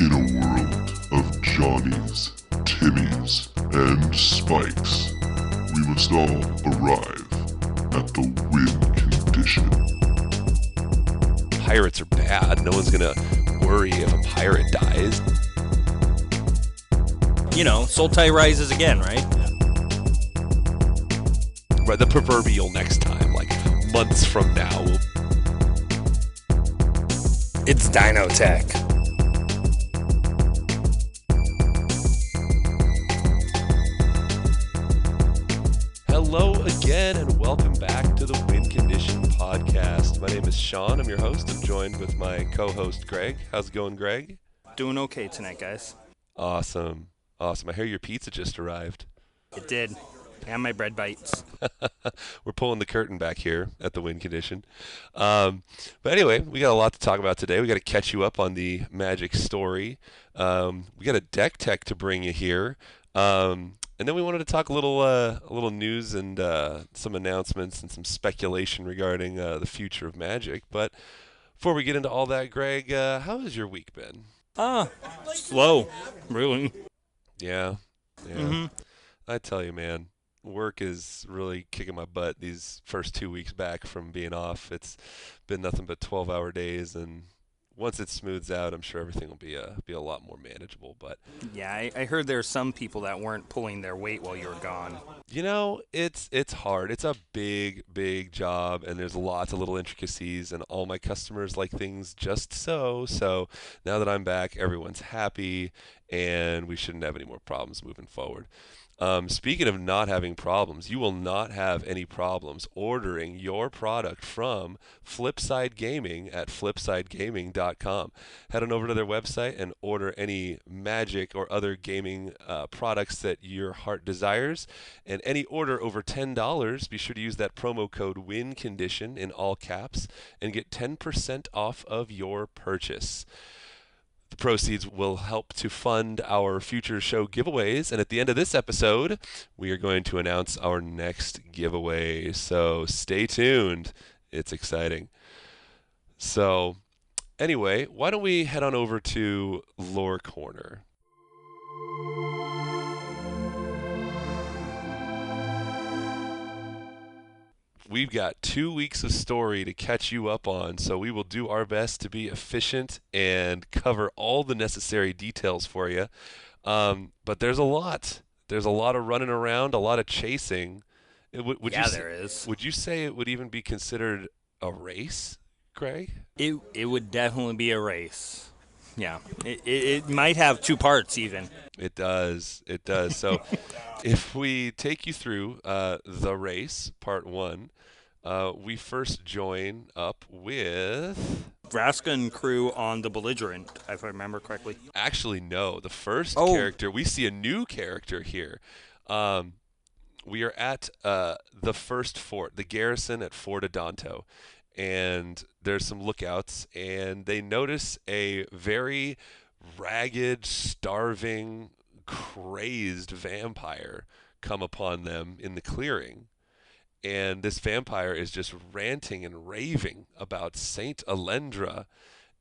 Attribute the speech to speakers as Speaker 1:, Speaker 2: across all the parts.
Speaker 1: In a world of Johnnies, Timmies, and Spikes, we must all arrive at the win condition.
Speaker 2: Pirates are bad. No one's gonna worry if a pirate dies.
Speaker 3: You know, Sultai rises again, right?
Speaker 2: Right, the proverbial next time, like months from now.
Speaker 4: It's Dino Tech.
Speaker 2: Hello again, and welcome back to the Win Condition podcast. My name is Sean. I'm your host. I'm joined with my co-host, Greg. How's it going, Greg?
Speaker 3: Doing okay tonight, guys.
Speaker 2: Awesome. I hear your pizza just arrived.
Speaker 3: It did. And my bread bites.
Speaker 2: We're pulling the curtain back here at the Win Condition. But anyway, we got a lot to talk about today. We got to catch you up on the Magic story. We got a deck tech to bring you here. And then we wanted to talk a little news and some announcements and some speculation regarding the future of Magic. But before we get into all that, Greg, how has your week been?
Speaker 3: Slow. Really.
Speaker 2: Yeah.
Speaker 3: Mm-hmm.
Speaker 2: I tell you, man, work is really kicking my butt these first 2 weeks back from being off. It's been nothing but 12-hour days, and once it smooths out, I'm sure everything will be a lot more manageable. But
Speaker 3: yeah, I heard there are some people that weren't pulling their weight while you were gone.
Speaker 2: you know, it's hard. It's a big job, and there's lots of little intricacies, and all my customers like things just so. So now that I'm back, everyone's happy, and we shouldn't have any more problems moving forward. Speaking of not having problems, you will not have any problems ordering your product from Flipside Gaming at flipsidegaming.com. Head on over to their website and order any Magic or other gaming products that your heart desires. And any order over $10, be sure to use that promo code WINCONDITION in all caps and get 10% off of your purchase. The proceeds will help to fund our future show giveaways. And at the end of this episode, we are going to announce our next giveaway. So stay tuned. It's exciting. So anyway, why don't we head on over to Lore Corner? We've got 2 weeks of story to catch you up on, so we will do our best to be efficient and cover all the necessary details for you. But there's a lot. There's a lot of running around, a lot of chasing.
Speaker 3: There is.
Speaker 2: Would you say it would even be considered a race, Greg?
Speaker 3: It would definitely be a race. Yeah. It might have two parts even.
Speaker 2: It does. So if we take you through the race, part one, we first join up with
Speaker 3: Vraska and crew on the Belligerent, if I remember correctly.
Speaker 2: Actually, no. The first character, we see a new character here. We are at the first fort, the garrison at Fort Adanto. And there's some lookouts, and they notice a very ragged, starving, crazed vampire come upon them in the clearing. And this vampire is just ranting and raving about Saint Alendra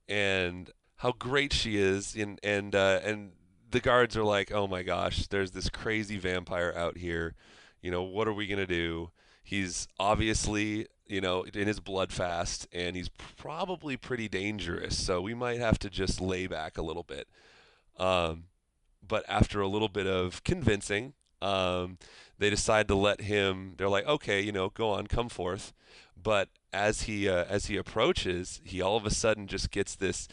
Speaker 2: and how great she is. And the guards are like, oh my gosh, there's this crazy vampire out here. You know, what are we going to do? He's obviously, in his blood fast, and he's probably pretty dangerous. So we might have to just lay back a little bit. But after a little bit of convincing, they decide to let him. They're like, okay, go on, come forth. But as he approaches, he all of a sudden just gets this,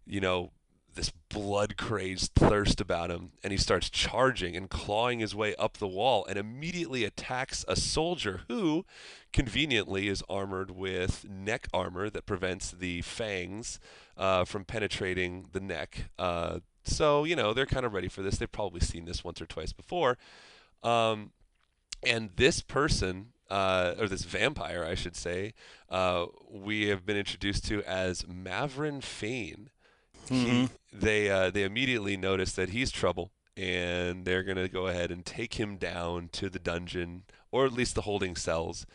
Speaker 2: this blood-crazed thirst about him, and he starts charging and clawing his way up the wall and immediately attacks a soldier who, conveniently, is armored with neck armor that prevents the fangs from penetrating the neck. So, they're kind of ready for this. They've probably seen this once or twice before. And this person, or this vampire, I should say, we have been introduced to as Mavrin Fane. They immediately notice that he's trouble, and they're going to go ahead and take him down to the dungeon, or at least the holding cells,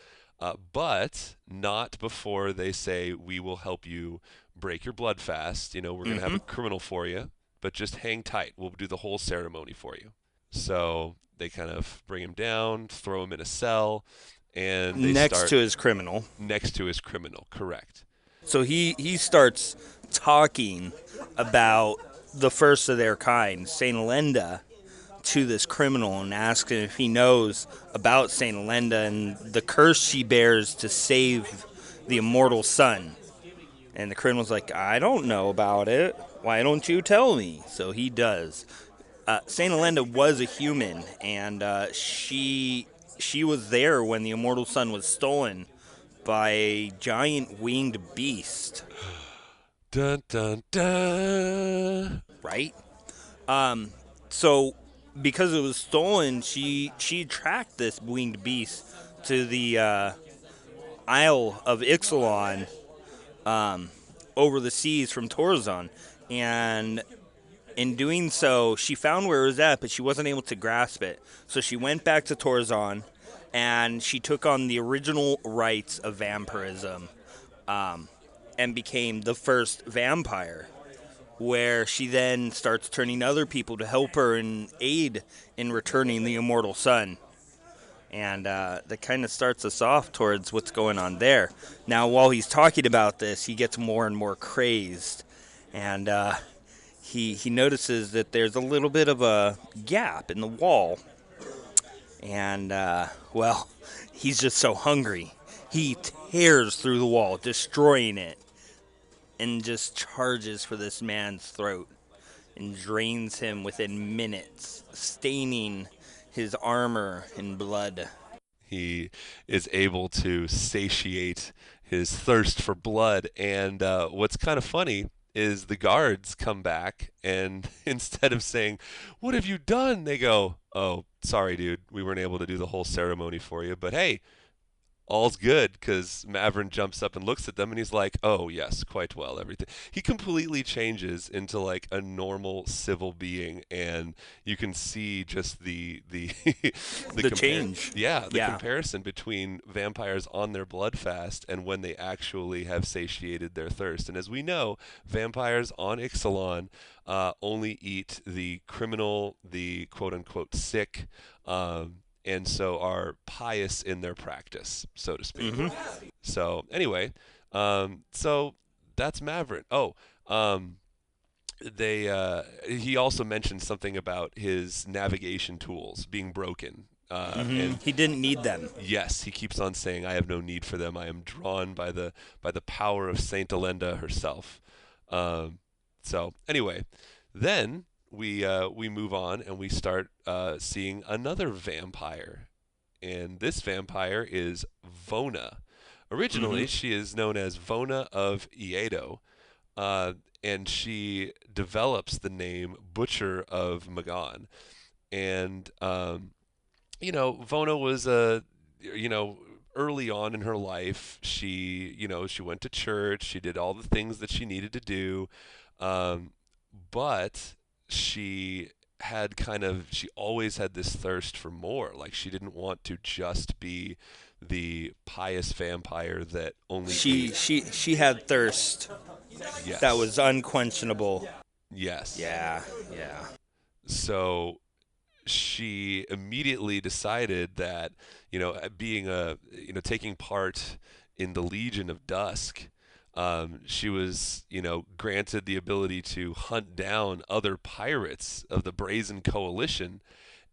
Speaker 2: but not before they say, we will help you break your blood fast. We're going to have a criminal for you, but just hang tight. We'll do the whole ceremony for you." So they kind of bring him down, throw him in a cell, and they
Speaker 3: next to his criminal.
Speaker 2: Next to his criminal, correct.
Speaker 3: So he starts talking about the first of their kind, Saint Elenda, to this criminal and asking if he knows about Saint Elenda and the curse she bears to save the immortal sun. And the criminal's like, "I don't know about it. Why don't you tell me?" So he does. Saint Elenda was a human, and she was there when the immortal sun was stolen by a giant winged beast.
Speaker 2: Dun dun dun.
Speaker 3: Right? So because it was stolen, she tracked this winged beast to the Isle of Ixalan, over the seas from Torzon, and in doing so, she found where it was at, but she wasn't able to grasp it. So she went back to Torzon, and she took on the original rites of vampirism, and became the first vampire, where she then starts turning other people to help her and aid in returning the immortal sun. And that kind of starts us off towards what's going on there. Now, while he's talking about this, he gets more and more crazed, and he notices that there's a little bit of a gap in the wall. And, well, he's just so hungry. He tears through the wall, destroying it, and just charges for this man's throat and drains him within minutes, staining his armor in blood.
Speaker 2: He is able to satiate his thirst for blood, and what's kind of funny is the guards come back, and instead of saying, "What have you done?" they go, "Oh, sorry, dude, we weren't able to do the whole ceremony for you, but hey, all's good," because Mavrin jumps up and looks at them, and he's like, "Oh, yes, quite well, everything." He completely changes into like a normal civil being, and you can see just the
Speaker 3: change.
Speaker 2: Yeah, the comparison between vampires on their blood fast and when they actually have satiated their thirst. And as we know, vampires on Ixalan only eat the criminal, the quote-unquote sick, and so are pious in their practice, so to speak.
Speaker 3: Mm-hmm.
Speaker 2: So anyway, so that's Maverick. He also mentioned something about his navigation tools being broken. And
Speaker 3: he didn't need them.
Speaker 2: Yes, he keeps on saying, "I have no need for them. I am drawn by the power of Saint Elenda herself." So anyway, then we move on and we start seeing another vampire, and this vampire is Vona. Originally, she is known as Vona of Iedo, and she develops the name Butcher of Magan. And Vona was early on in her life, she went to church, she did all the things that she needed to do, but she always had this thirst for more. Like, she didn't want to just be the pious vampire that only
Speaker 3: she had thirst.
Speaker 2: Yes.
Speaker 3: That was unquenchable.
Speaker 2: Yes.
Speaker 3: Yeah.
Speaker 2: So she immediately decided that, being taking part in the Legion of Dusk, she was, granted the ability to hunt down other pirates of the Brazen Coalition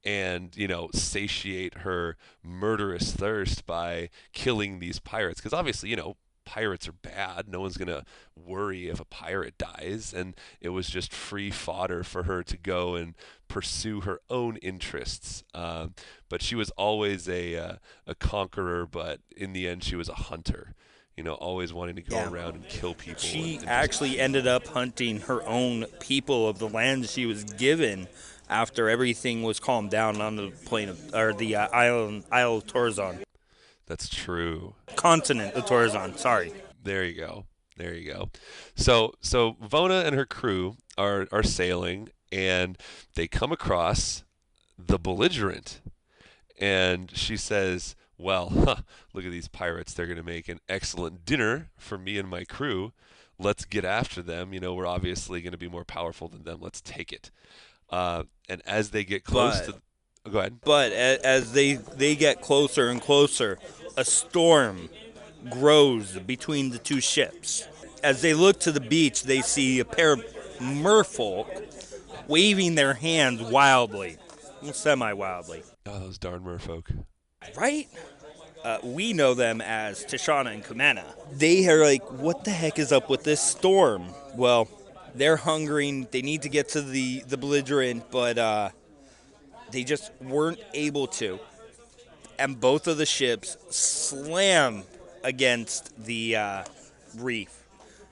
Speaker 2: and, satiate her murderous thirst by killing these pirates. Because obviously, pirates are bad. No one's going to worry if a pirate dies. And it was just free fodder for her to go and pursue her own interests. But she was always a conqueror, but in the end, she was a hunter. Always wanting to go around and kill people.
Speaker 3: She actually ended up hunting her own people of the land she was given after everything was calmed down on the plain of, the Isle of Torzon.
Speaker 2: That's true.
Speaker 3: Continent of Torzon, sorry.
Speaker 2: There you go. So Vona and her crew are sailing, and they come across the belligerent. And she says, "Well, look at these pirates. They're going to make an excellent dinner for me and my crew. let's get after them. We're obviously going to be more powerful than them. Let's take it. And as they get close to, go ahead.
Speaker 3: But as they get closer and closer, a storm grows between the two ships. As they look to the beach, they see a pair of merfolk waving their hands wildly, well, semi-wildly.
Speaker 2: Oh, those darn merfolk.
Speaker 3: Right? We know them as Tishana and Kumena. They are like, what the heck is up with this storm? Well, they're hungering. They need to get to the belligerent, but they just weren't able to. And both of the ships slam against the reef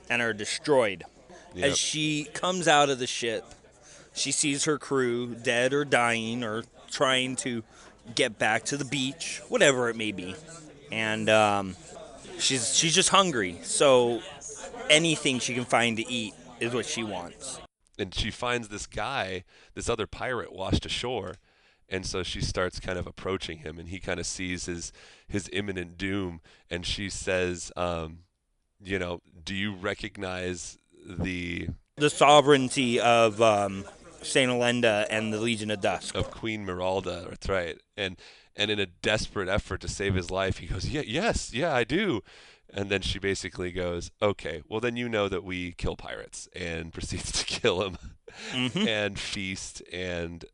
Speaker 3: and are destroyed.
Speaker 2: Yep.
Speaker 3: As she comes out of the ship, she sees her crew dead or dying or trying to get back to the beach, whatever it may be. And she's just hungry. So anything she can find to eat is what she wants.
Speaker 2: And she finds this other pirate washed ashore. And so she starts kind of approaching him, and he kind of sees his imminent doom. And she says, do you recognize the
Speaker 3: sovereignty of Saint Elenda and the Legion of Dusk?
Speaker 2: Of Queen Meralda, that's right. And in a desperate effort to save his life, he goes, yes, I do. And then she basically goes, okay, well then you know that we kill pirates, and proceeds to kill him and feast and,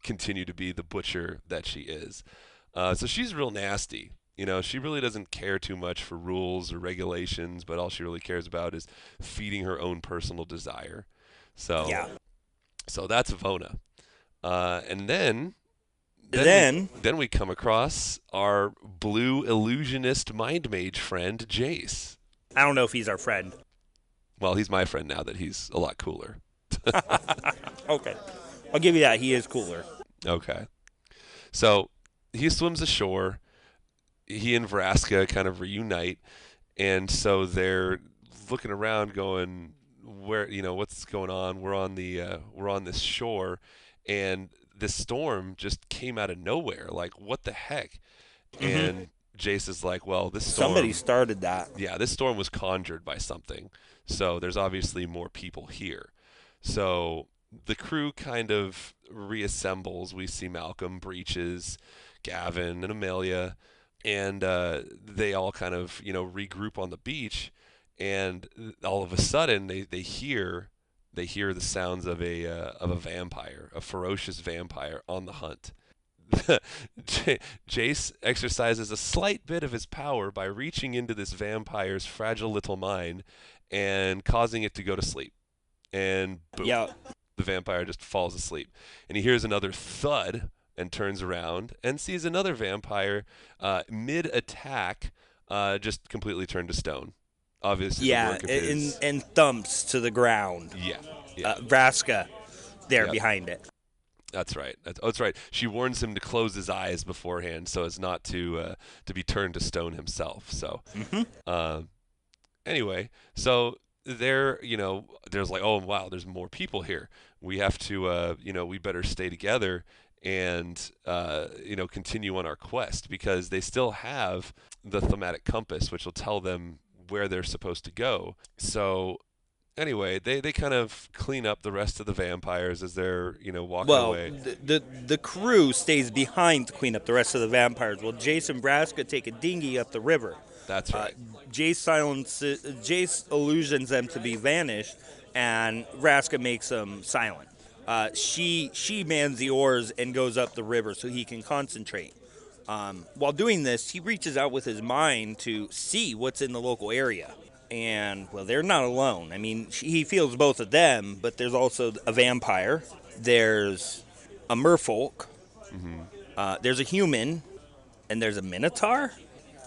Speaker 2: continue to be the butcher that she is. So she's real nasty. She really doesn't care too much for rules or regulations, but all she really cares about is feeding her own personal desire. So
Speaker 3: yeah.
Speaker 2: So that's Vona. And then we come across our blue illusionist mind mage friend, Jace.
Speaker 3: I don't know if he's our friend.
Speaker 2: Well, he's my friend now that he's a lot cooler.
Speaker 3: Okay. I'll give you that. He is cooler.
Speaker 2: Okay. So he swims ashore. He and Vraska kind of reunite. And so they're looking around going, where, what's going on? We're on this shore, and this storm just came out of nowhere. Like, what the heck? And Jace is like, well, this storm,
Speaker 3: somebody started that.
Speaker 2: Yeah, this storm was conjured by something. So there's obviously more people here. So the crew kind of reassembles. We see Malcolm, Breaches, Gavin, and Amelia, and they all kind of, regroup on the beach. And all of a sudden, they hear the sounds of a vampire, a ferocious vampire on the hunt. Jace exercises a slight bit of his power by reaching into this vampire's fragile little mind and causing it to go to sleep. And boom, the vampire just falls asleep. And he hears another thud and turns around and sees another vampire mid-attack just completely turned to stone. Obviously, the work of his...
Speaker 3: and thumps to the ground.
Speaker 2: Yeah.
Speaker 3: Vraska there behind it.
Speaker 2: That's right. That's right. She warns him to close his eyes beforehand so as not to be turned to stone himself. So, anyway, so there's like, oh wow, there's more people here. We have to, we better stay together and continue on our quest, because they still have the thematic compass, which will tell them where they're supposed to go. So anyway, they kind of clean up the rest of the vampires as they're walking away.
Speaker 3: The crew stays behind to clean up the rest of the vampires. Well, Jace and Vraska take a dinghy up the river.
Speaker 2: That's right.
Speaker 3: Jace illusions them to be vanished, and Vraska makes them silent. She mans the oars and goes up the river so he can concentrate. While doing this, he reaches out with his mind to see what's in the local area. And, well, they're not alone. I mean, he feels both of them, but there's also a vampire. There's a merfolk. There's a human. And there's a minotaur?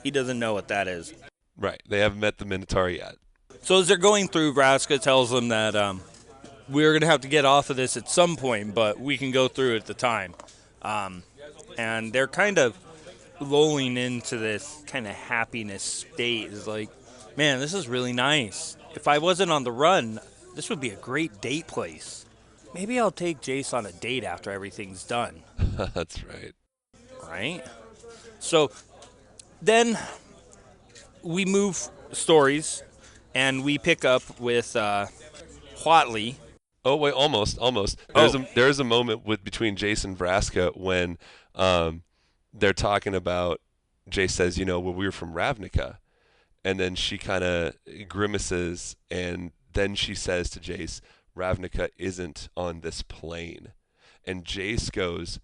Speaker 3: He doesn't know what that is.
Speaker 2: Right. They haven't met the minotaur yet.
Speaker 3: So as they're going through, Vraska tells them that we're going to have to get off of this at some point, but we can go through at the time. And they're kind of lulling into this kind of happiness state. It's like, man, this is really nice. If I wasn't on the run, this would be a great date place. Maybe I'll take Jace on a date after everything's done.
Speaker 2: That's right.
Speaker 3: Right? So then we move stories, And we pick up with Whatley.
Speaker 2: Oh wait, almost. There's a moment between Jace and Vraska when they're talking about. Jace says, well, we were from Ravnica, and then she kind of grimaces, and then she says to Jace, Ravnica isn't on this plane, and Jace goes,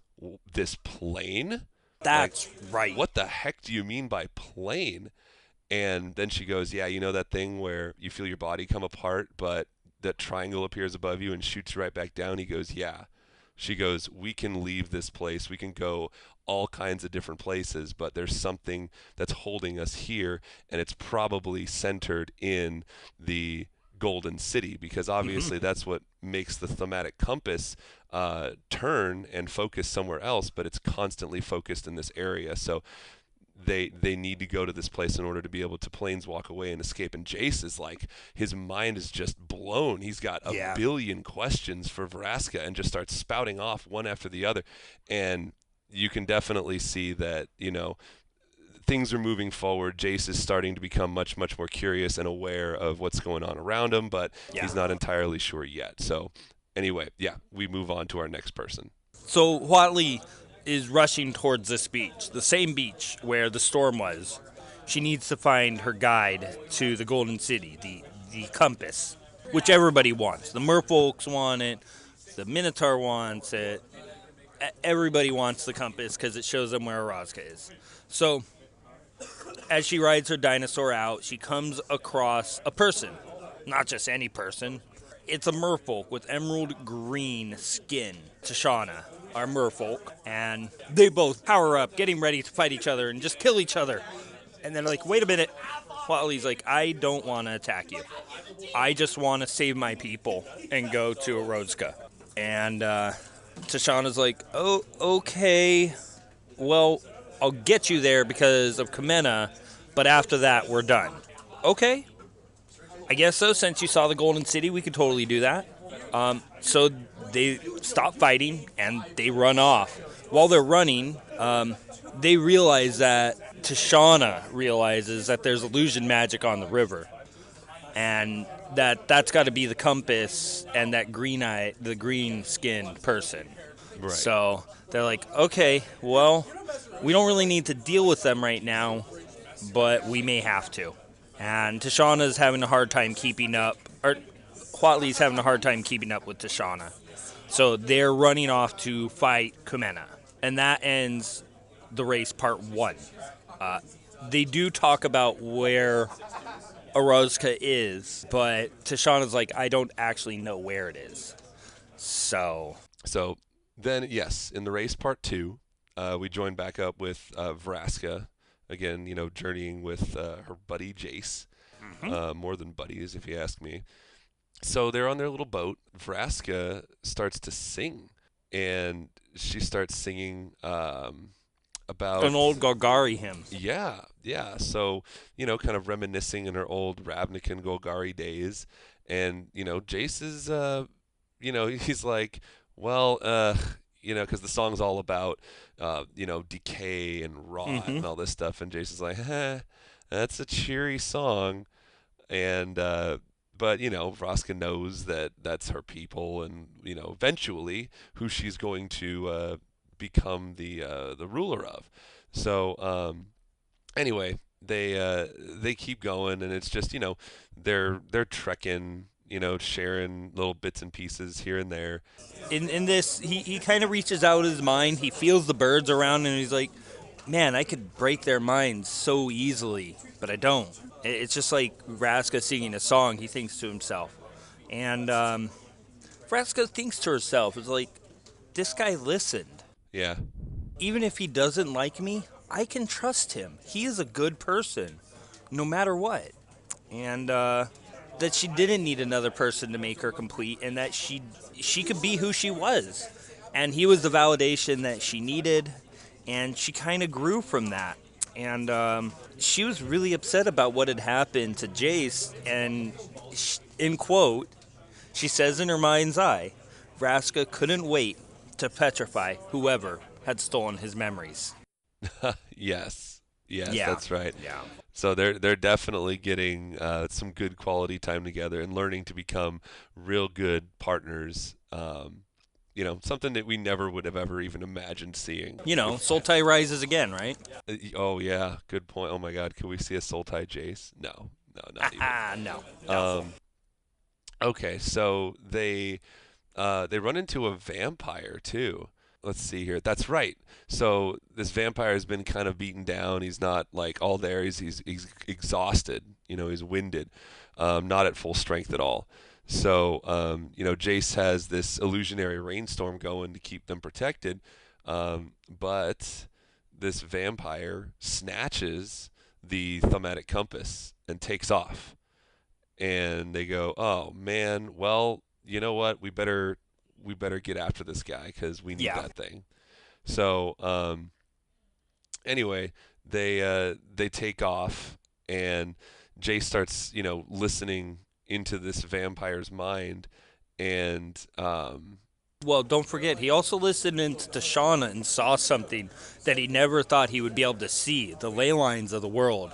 Speaker 2: this plane?
Speaker 3: That's right.
Speaker 2: What the heck do you mean by plane? And then she goes, yeah, that thing where you feel your body come apart, but that triangle appears above you and shoots you right back down. He goes, yeah. She goes, we can leave this place. We can go all kinds of different places, but there's something that's holding us here, and it's probably centered in the Golden City, because obviously that's what makes the thematic compass turn and focus somewhere else, but it's constantly focused in this area. So they need to go to this place in order to be able to planeswalk away and escape. And Jace is like, his mind is just blown. He's got a billion questions for Vraska and just starts spouting off one after the other. And you can definitely see that, things are moving forward. Jace is starting to become much, much more curious and aware of what's going on around him, but he's not entirely sure yet. So anyway, we move on to our next person.
Speaker 3: So Whatley is rushing towards this beach, the same beach where the storm was. She needs to find her guide to the Golden City, the compass, which everybody wants. The merfolks want it. The Minotaur wants it. Everybody wants the compass because it shows them where Orazca is. So as she rides her dinosaur out, she comes across a person. Not just any person. It's a merfolk with emerald green skin, Tashana, our merfolk, and they both power up, getting ready to fight each other and just kill each other. And they're like, wait a minute. Whatley's like, I don't want to attack you. I just want to save my people and go to Orazca. And Tashana's like, oh, okay. Well, I'll get you there because of Kamena, but after that, we're done. Okay. I guess so. Since you saw the Golden City, we could totally do that. So they stop fighting and they run off. While they're running, they realize that Tashana realizes that there's illusion magic on the river, and that's got to be the compass and that the green-skinned person.
Speaker 2: Right.
Speaker 3: So they're like, okay, well, we don't really need to deal with them right now, but we may have to. And Tashana's having a hard time keeping up, or Whatley's having a hard time keeping up with Tashana. So they're running off to fight Kumena. And that ends the race part 1. They do talk about where Orazca is, but Tashana's like, I don't actually know where it is. So
Speaker 2: then, yes, in the race part 2, we join back up with Vraska. Again, journeying with her buddy Jace. More than buddies, if you ask me. So they're on their little boat. Vraska starts to sing, and she starts singing about
Speaker 3: an old Golgari hymn.
Speaker 2: Yeah. So, kind of reminiscing in her old Ravnican Golgari days. And, Jace is, he's like, well, because the song's all about, decay and rot and all this stuff. And Jason's like, that's a cheery song. And, but, Vraska knows that that's her people and, eventually who she's going to become the ruler of. So, anyway, they keep going, and it's just, they're trekking, sharing little bits and pieces here and there.
Speaker 3: In this, he kind of reaches out his mind. He feels the birds around, and he's like, man, I could break their minds so easily, but I don't. It's just like Vraska singing a song. He thinks to himself. And Vraska thinks to herself, it's like, this guy listened.
Speaker 2: Yeah.
Speaker 3: Even if he doesn't like me, I can trust him. He is a good person, no matter what. And that she didn't need another person to make her complete, and that she could be who she was. And he was the validation that she needed, and she kind of grew from that. And she was really upset about what had happened to Jace, and in quote, she says in her mind's eye, Vraska couldn't wait to petrify whoever had stolen his memories.
Speaker 2: Yes. Yes,
Speaker 3: Yeah.
Speaker 2: that's right.
Speaker 3: Yeah.
Speaker 2: So they're definitely getting some good quality time together and learning to become real good partners. Something that we never would have ever even imagined seeing.
Speaker 3: Sultai rises again, right?
Speaker 2: Oh yeah, good point. Oh my God, could we see a Sultai Jace? No, not even.
Speaker 3: No.
Speaker 2: Okay, so they run into a vampire too. Let's see here. That's right. So this vampire has been kind of beaten down. He's not like all there. He's exhausted. He's winded. Not at full strength at all. So Jace has this illusionary rainstorm going to keep them protected. But this vampire snatches the thaumatic compass and takes off. And they go, "Oh man, well, you know what? We better get after this guy because we need that thing." So anyway, they take off, and Jay starts listening into this vampire's mind, and
Speaker 3: well, don't forget, he also listened into Tashana and saw something that he never thought he would be able to see, the ley lines of the world.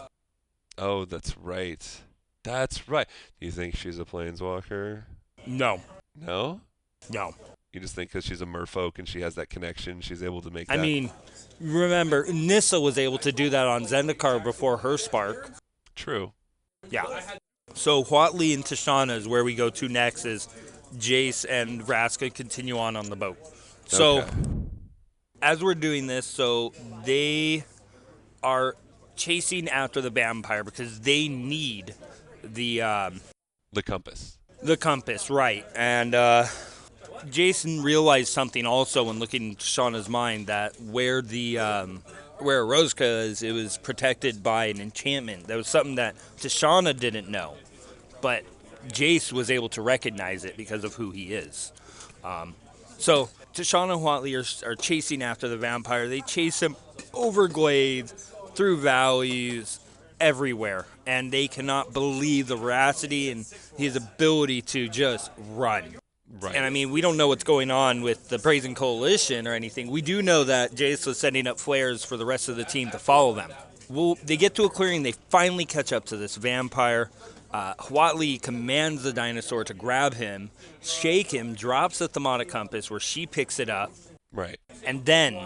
Speaker 2: Oh, that's right. That's right. Do you think she's a planeswalker?
Speaker 3: No.
Speaker 2: No?
Speaker 3: No.
Speaker 2: You just think because she's a merfolk and she has that connection, she's able to make that?
Speaker 3: I mean, remember, Nissa was able to do that on Zendikar before her spark.
Speaker 2: True.
Speaker 3: Yeah. So Huatli and Tashana is where we go to next as Jace and Vraska continue on the boat. So as we're doing this, so they are chasing after the vampire because they need the
Speaker 2: compass.
Speaker 3: The compass, right. And Jason realized something also when looking into Shauna's mind, that where Rosca is, it was protected by an enchantment. That was something that Tashana didn't know, but Jace was able to recognize it because of who he is. So Tashana and Huatli are chasing after the vampire. They chase him over glades, through valleys, everywhere, and they cannot believe the veracity and his ability to just run.
Speaker 2: Right.
Speaker 3: And I mean, we don't know what's going on with the Brazen Coalition or anything. We do know that Jace was setting up flares for the rest of the team to follow them. Well, they get to a clearing. They finally catch up to this vampire. Huatli commands the dinosaur to grab him, shake him, drops the thaumatic compass where she picks it up.
Speaker 2: Right.
Speaker 3: And then,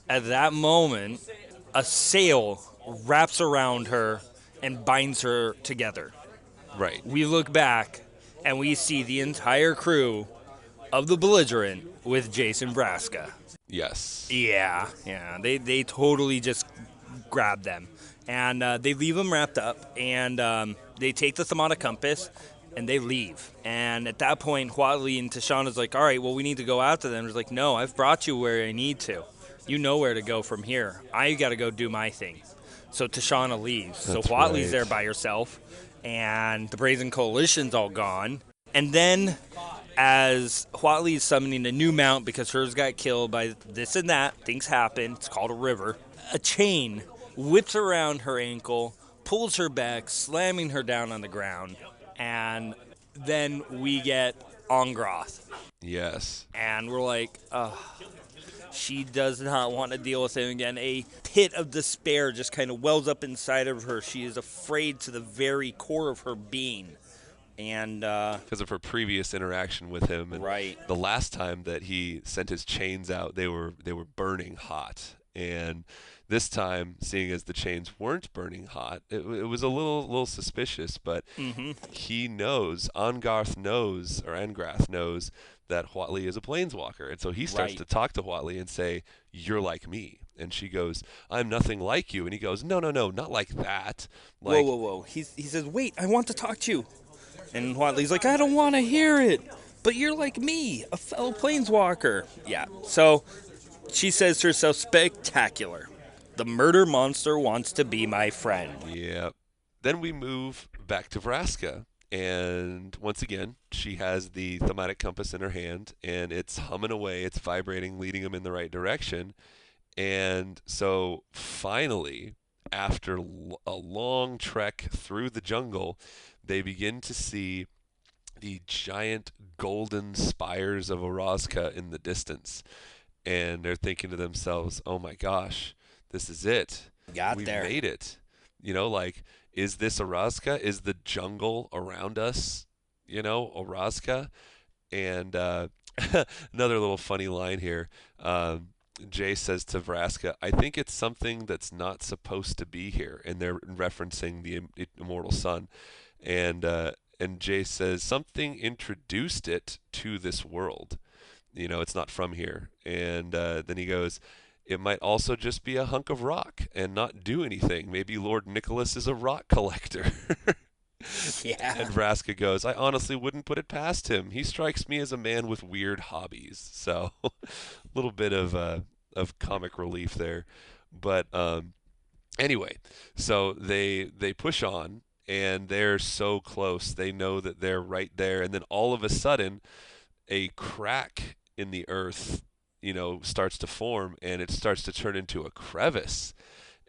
Speaker 3: at that moment, a sail wraps around her and binds her together.
Speaker 2: Right.
Speaker 3: We look back and we see the entire crew of the Belligerent with Jason Vraska.
Speaker 2: Yes.
Speaker 3: Yeah. They totally just grab them. And they leave them wrapped up, and they take the thaumatic compass and they leave. And at that point, Huatli and Tashana's like, all right, well, we need to go after them. It's like, no, I've brought you where I need to. You know where to go from here. I got to go do my thing. So Tashana leaves.
Speaker 2: That's
Speaker 3: so Huatli's
Speaker 2: right.
Speaker 3: there by herself, and the Brazen Coalition's all gone. And then, as Huatli's summoning a new mount because hers got killed by this and that, things happen. It's called a river. A chain whips around her ankle, pulls her back, slamming her down on the ground. And then we get Ongroth.
Speaker 2: Yes.
Speaker 3: And we're like, she does not want to deal with him again. A pit of despair just kind of wells up inside of her. She is afraid to the very core of her being. And
Speaker 2: because of her previous interaction with him, and
Speaker 3: right.
Speaker 2: The last time that he sent his chains out, they were burning hot, and this time, seeing as the chains weren't burning hot, it was a little suspicious. But he knows, Angrath knows that Huatli is a planeswalker, and so he starts to talk to Huatli and say, "You're like me." And she goes, "I'm nothing like you." And he goes, "No, not like that." Like,
Speaker 3: whoa. He says, "Wait, I want to talk to you." And Huatli's like, "I don't want to hear it, but you're like me, a fellow planeswalker." Yeah. So she says to herself, "Spectacular. The murder monster wants to be my friend."
Speaker 2: Yeah. Then we move back to Vraska. And once again, she has the thaumatic compass in her hand, and it's humming away, it's vibrating, leading him in the right direction. And so finally, after a long trek through the jungle, they begin to see the giant golden spires of Orazca in the distance. And they're thinking to themselves, oh my gosh, this is it.
Speaker 3: Got
Speaker 2: We've
Speaker 3: there.
Speaker 2: made it. Like, is this Orazka? Is the jungle around us, Orazka? And another little funny line here. Jay says to Vraska, I think it's something that's not supposed to be here. And they're referencing the immortal sun. And Jay says, something introduced it to this world. It's not from here. And then he goes, it might also just be a hunk of rock and not do anything. Maybe Lord Nicholas is a rock collector.
Speaker 3: Yeah.
Speaker 2: And Vraska goes, I honestly wouldn't put it past him. He strikes me as a man with weird hobbies. So a little bit of comic relief there. But anyway, so they push on, and they're so close. They know that they're right there. And then all of a sudden, a crack in the earth, starts to form, and it starts to turn into a crevice.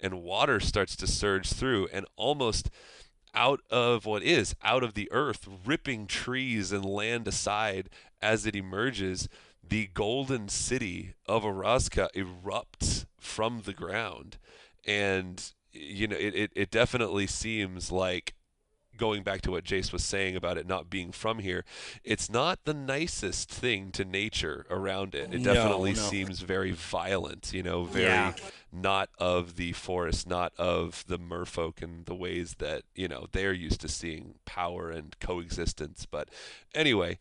Speaker 2: And water starts to surge through, and almost out of the earth, ripping trees and land aside as it emerges, the golden city of Orazka erupts from the ground. And it definitely seems like, going back to what Jace was saying about it not being from here, it's not the nicest thing to nature around it. It definitely seems very violent, very not of the forest, not of the merfolk and the ways that, they're used to seeing power and coexistence. But anyway,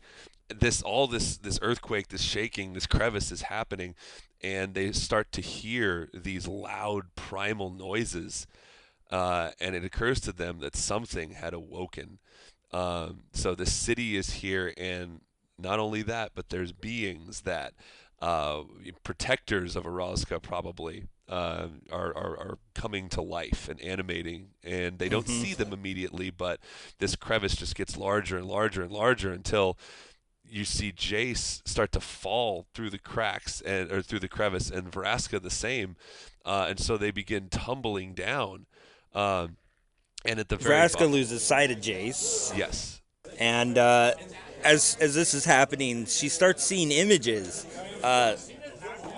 Speaker 2: this earthquake, this shaking, this crevice is happening, and they start to hear these loud primal noises. And it occurs to them that something had awoken. So the city is here, and not only that, but there's beings that, protectors of Orazka probably, are coming to life and animating, and they don't see them immediately, but this crevice just gets larger and larger and larger until you see Jace start to fall through the cracks or through the crevice, and Vraska the same, and so they begin tumbling down. And at the very
Speaker 3: Vraska loses sight of Jace.
Speaker 2: Yes.
Speaker 3: And as this is happening, she starts seeing images.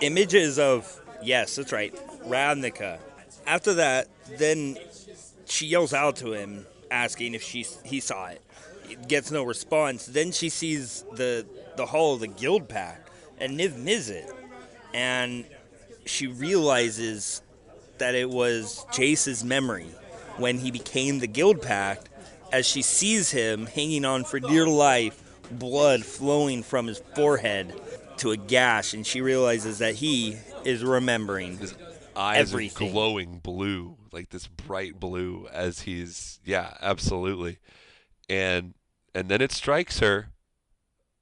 Speaker 3: Images of, yes, that's right, Ravnica. After that, then she yells out to him, asking if he saw it. Gets no response. Then she sees the hall of the Guild Pact and Niv Mizzet. And she realizes that it was Jace's memory when he became the Guild Pact, as she sees him hanging on for dear life, blood flowing from his forehead to a gash, and she realizes that he is remembering
Speaker 2: his eyes
Speaker 3: everything.
Speaker 2: Are glowing blue, like this bright blue, as he's, absolutely. And then it strikes her.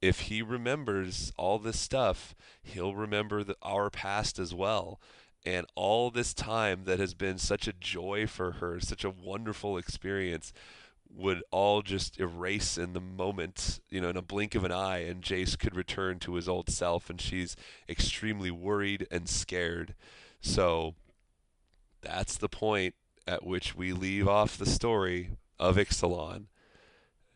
Speaker 2: If he remembers all this stuff, he'll remember our past as well. And all this time that has been such a joy for her, such a wonderful experience, would all just erase in the moment, in a blink of an eye, and Jace could return to his old self, and she's extremely worried and scared. So that's the point at which we leave off the story of Ixalan.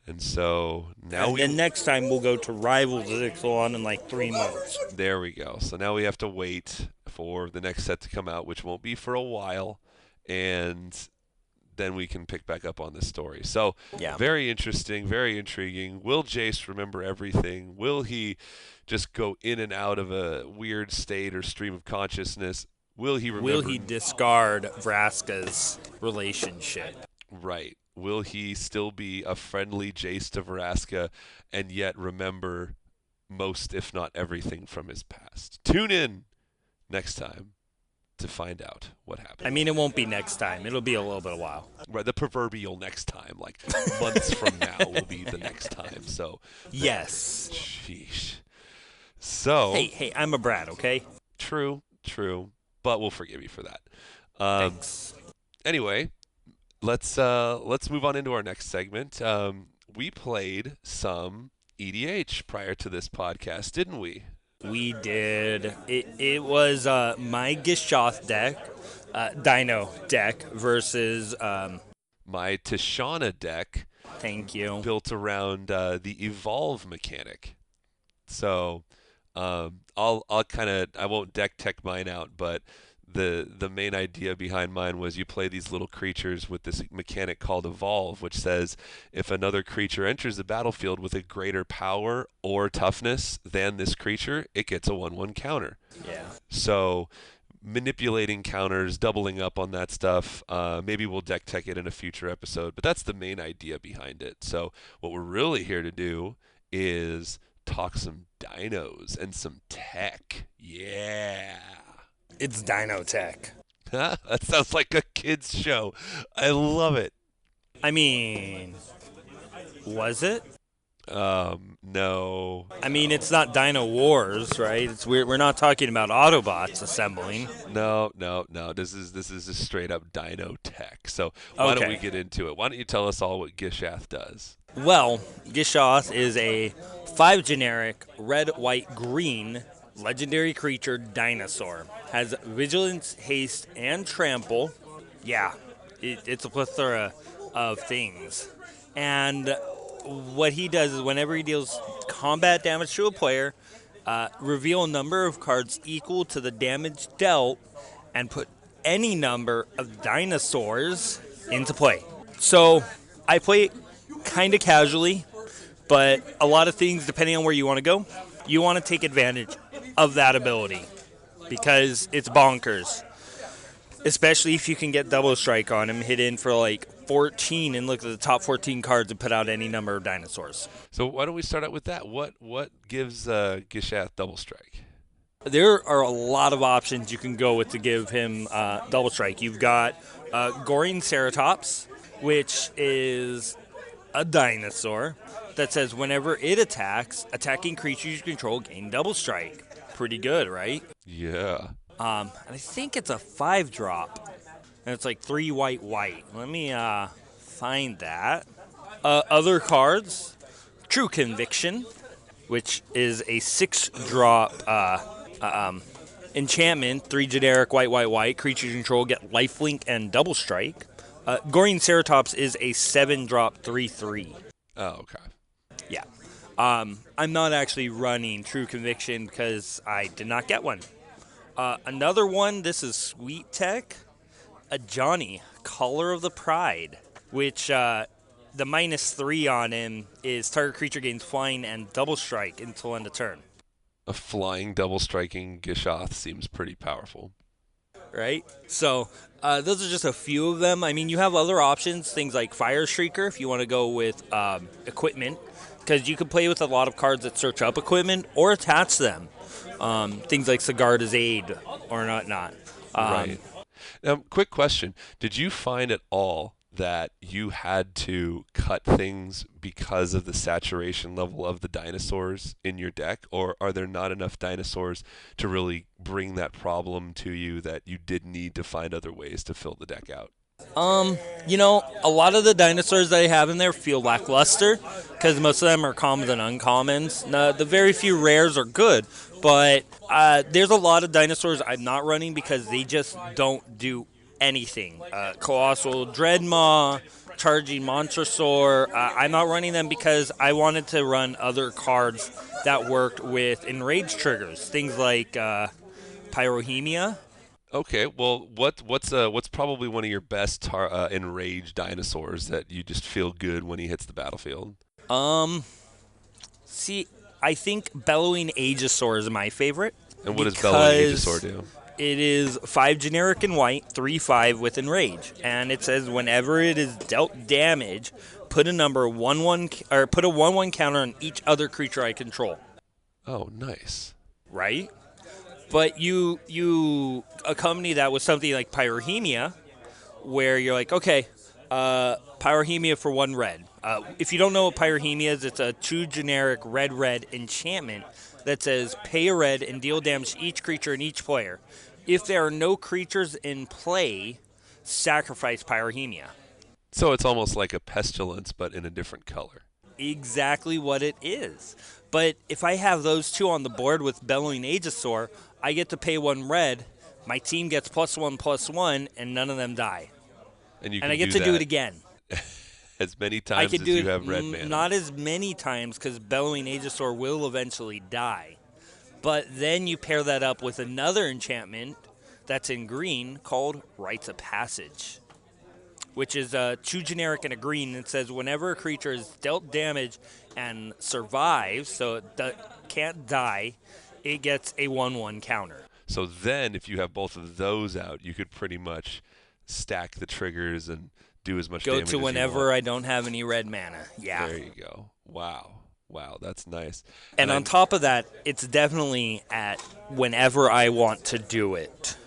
Speaker 2: And so now
Speaker 3: then next time we'll go to Rivals of Ixalan in like 3 months.
Speaker 2: There we go. So now we have to wait for the next set to come out, which won't be for a while, and then we can pick back up on this story. So very interesting, very intriguing. Will Jace remember everything? Will he just go in and out of a weird state or stream of consciousness? Will he remember?
Speaker 3: Will he discard Vraska's relationship?
Speaker 2: Right. Will he still be a friendly Jace to Vraska and yet remember most, if not everything, from his past? Tune in next time to find out what happens.
Speaker 3: I mean, it won't be next time. It'll be a little bit of a while.
Speaker 2: Right, the proverbial next time, like months from now will be the next time. So
Speaker 3: yes.
Speaker 2: Sheesh. So
Speaker 3: hey, I'm a brat, okay?
Speaker 2: True, but we'll forgive you for that.
Speaker 3: Thanks.
Speaker 2: Anyway, let's move on into our next segment. We played some EDH prior to this podcast, didn't we?
Speaker 3: We did. It was my Gishath deck, Dino deck, versus
Speaker 2: my Tishana deck.
Speaker 3: Thank you.
Speaker 2: Built around the evolve mechanic. So I won't deck tech mine out, but the main idea behind mine was you play these little creatures with this mechanic called Evolve, which says if another creature enters the battlefield with a greater power or toughness than this creature, it gets a 1/1 counter.
Speaker 3: Yeah.
Speaker 2: So manipulating counters, doubling up on that stuff. Maybe we'll deck tech it in a future episode, but that's the main idea behind it. So what we're really here to do is talk some dinos and some tech. Yeah.
Speaker 4: It's Dino Tech.
Speaker 2: That sounds like a kid's show. I love it.
Speaker 3: I mean, was it?
Speaker 2: No.
Speaker 3: I mean, it's not Dino Wars, right? We're not talking about Autobots assembling.
Speaker 2: No. This is just straight up dino tech. So why don't we get into it? Why don't you tell us all what Gishath does?
Speaker 3: Well, Gishath is a 5 generic red, white, green legendary creature dinosaur. Has vigilance, haste, and trample. Yeah, it's a plethora of things. And what he does is whenever he deals combat damage to a player, reveal a number of cards equal to the damage dealt and put any number of dinosaurs into play. So I play it kind of casually, but a lot of things, depending on where you want to go, you want to take advantage of that ability because it's bonkers. Especially if you can get double strike on him, hit in for like 14 and look at the top 14 cards and put out any number of dinosaurs.
Speaker 2: So why don't we start out with that? What gives Gishath double strike?
Speaker 3: There are a lot of options you can go with to give him double strike. You've got Goring Ceratops, which is a dinosaur that says whenever it attacks, attacking creatures you control gain double strike. Pretty good, right?
Speaker 2: Yeah.
Speaker 3: And I think it's a 5-drop. And it's like 3 white. Let me find that. Other cards, True Conviction, which is a 6-drop enchantment, 3 generic white. Creatures you control get lifelink and double strike. Goring Ceratops is a 7-drop 3/3.
Speaker 2: Oh, okay.
Speaker 3: Yeah. I'm not actually running True Conviction because I did not get one. Another one, this is Sweet Tech, a Johnny, Color of the Pride, which the -3 on him is target creature gains flying and double strike until end of turn.
Speaker 2: A flying double striking Gishath seems pretty powerful.
Speaker 3: Right? So those are just a few of them. I mean, you have other options, things like Fire Shrieker if you want to go with equipment, because you can play with a lot of cards that search up equipment or attach them. Things like Sigarda's Aid or not.
Speaker 2: Right. Quick question. Did you find at all that you had to cut things because of the saturation level of the dinosaurs in your deck, or are there not enough dinosaurs to really bring that problem to you that you did need to find other ways to fill the deck out?
Speaker 3: A lot of the dinosaurs that I have in there feel lackluster because most of them are commons and uncommons. Now, the very few rares are good, but there's a lot of dinosaurs I'm not running because they just don't do anything. Colossal Dreadmaw, Charging Monstrosaur, I'm not running them because I wanted to run other cards that worked with enrage triggers, things like Pyrohemia.
Speaker 2: Okay, well, what's probably one of your best enraged dinosaurs that you just feel good when he hits the battlefield?
Speaker 3: See, I think Bellowing Aegisaur is my favorite.
Speaker 2: And what does Bellowing Aegisaur do?
Speaker 3: It is 5 generic and white, 3/5 with enrage, and it says whenever it is dealt damage, put a 1/1 counter on each other creature I control.
Speaker 2: Oh, nice.
Speaker 3: Right? But you accompany that with something like Pyrohemia, where you're like, okay, Pyrohemia for 1 red. If you don't know what Pyrohemia is, it's a 2 generic red enchantment that says pay a red and deal damage to each creature and each player. If there are no creatures in play, sacrifice Pyrohemia.
Speaker 2: So it's almost like a pestilence, but in a different color.
Speaker 3: Exactly what it is. But if I have those 2 on the board with Bellowing Aegisaur, I get to pay 1 red, my team gets +1/+1, and none of them die.
Speaker 2: And
Speaker 3: I get to do it again.
Speaker 2: As many times as you have red mana.
Speaker 3: Not as many times, because Bellowing Aegisaur will eventually die. But then you pair that up with another enchantment that's in green called Rites of Passage, which is two generic and a green. It says whenever a creature is dealt damage and survives, so it can't die, it gets a 1/1 counter.
Speaker 2: So then, if you have both of those out, you could pretty much stack the triggers and do as much damage as you
Speaker 3: Go to whenever
Speaker 2: want.
Speaker 3: I don't have any red mana. Yeah.
Speaker 2: There you go. Wow, that's nice.
Speaker 3: And on top of that, it's definitely at whenever I want to do it.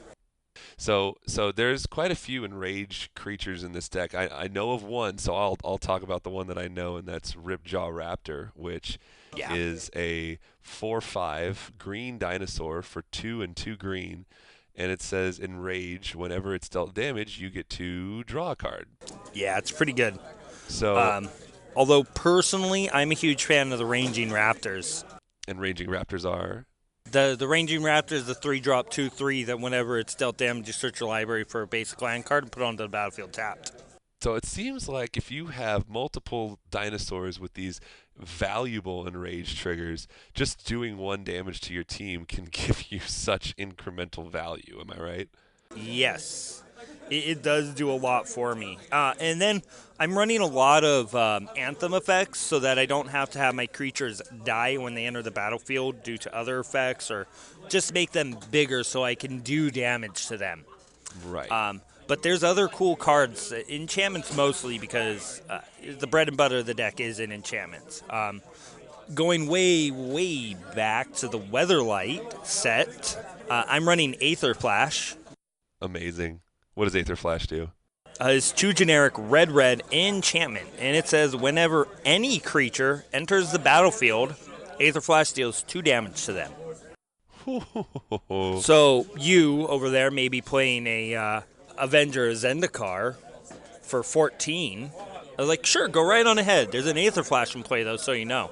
Speaker 2: So there's quite a few enraged creatures in this deck. I know of one, so I'll talk about the one that I know, and that's Ripjaw Raptor, which is a 4/5 green dinosaur for 2 and 2 green, and it says enrage. Whenever it's dealt damage, you get to draw a card.
Speaker 3: Yeah, it's pretty good.
Speaker 2: So,
Speaker 3: although personally, I'm a huge fan of the Ranging Raptors.
Speaker 2: And Ranging Raptors are?
Speaker 3: The Ranging Raptor is the 3-drop 2/3 that whenever it's dealt damage, you search your library for a basic land card and put it onto the battlefield tapped.
Speaker 2: So it seems like if you have multiple dinosaurs with these valuable enraged triggers, just doing 1 damage to your team can give you such incremental value. Am I right?
Speaker 3: Yes. It does do a lot for me. And then I'm running a lot of Anthem effects so that I don't have to have my creatures die when they enter the battlefield due to other effects, or just make them bigger so I can do damage to them.
Speaker 2: Right.
Speaker 3: But there's other cool cards, enchantments mostly, because the bread and butter of the deck is in enchantments. Going way back to the Weatherlight set, I'm running Aether Flash.
Speaker 2: Amazing. What does Aether Flash do?
Speaker 3: It's 2 generic red enchantment, and it says whenever any creature enters the battlefield, Aether Flash deals 2 damage to them. So you over there may be playing a Avenger Zendikar for 14. I was like, sure, go right on ahead. There's an Aether Flash in play, though, so you know.